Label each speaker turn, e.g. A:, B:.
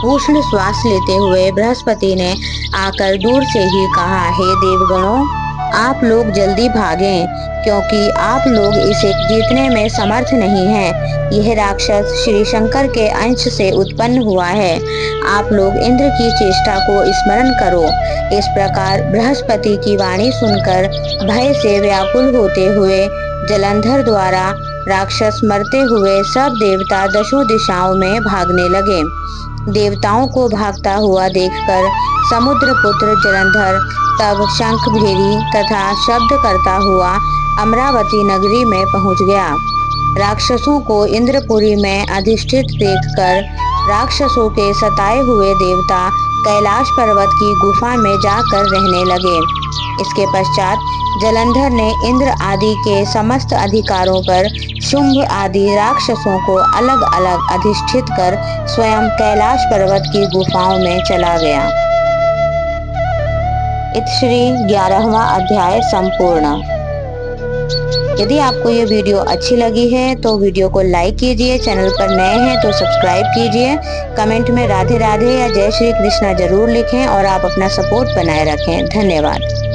A: उष्ण श्वास लेते हुए बृहस्पति ने आकर दूर से ही कहा, हे देवगणों, आप लोग जल्दी भागें, क्योंकि आप लोग इसे जीतने में समर्थ नहीं हैं। यह राक्षस श्री शंकर के अंश से उत्पन्न हुआ है। आप लोग इंद्र की चेष्टा को स्मरण करो। इस प्रकार बृहस्पति की वाणी सुनकर भय से व्याकुल होते हुए जलंधर द्वारा राक्षस मरते हुए सब देवता दशों दिशाओं में भागने लगे। देवताओं को भागता हुआ देखकर समुद्रपुत्र जलंधर तब शंखभेरी तथा शब्द करता हुआ अमरावती नगरी में पहुंच गया। राक्षसों को इंद्रपुरी में अधिष्ठित देखकर राक्षसों के सताए हुए देवता कैलाश पर्वत की गुफा में जाकर रहने लगे। इसके पश्चात जलंधर ने इंद्र आदि के समस्त अधिकारों पर शुंभ आदि राक्षसों को अलग अलग अधिष्ठित कर स्वयं कैलाश पर्वत की गुफाओं में चला गया। इत्श्री 11वां अध्याय संपूर्ण। यदि आपको ये वीडियो अच्छी लगी है तो वीडियो को लाइक कीजिए, चैनल पर नए हैं तो सब्सक्राइब कीजिए, कमेंट में राधे राधे या जय श्री कृष्णा जरूर लिखें और आप अपना सपोर्ट बनाए रखें। धन्यवाद।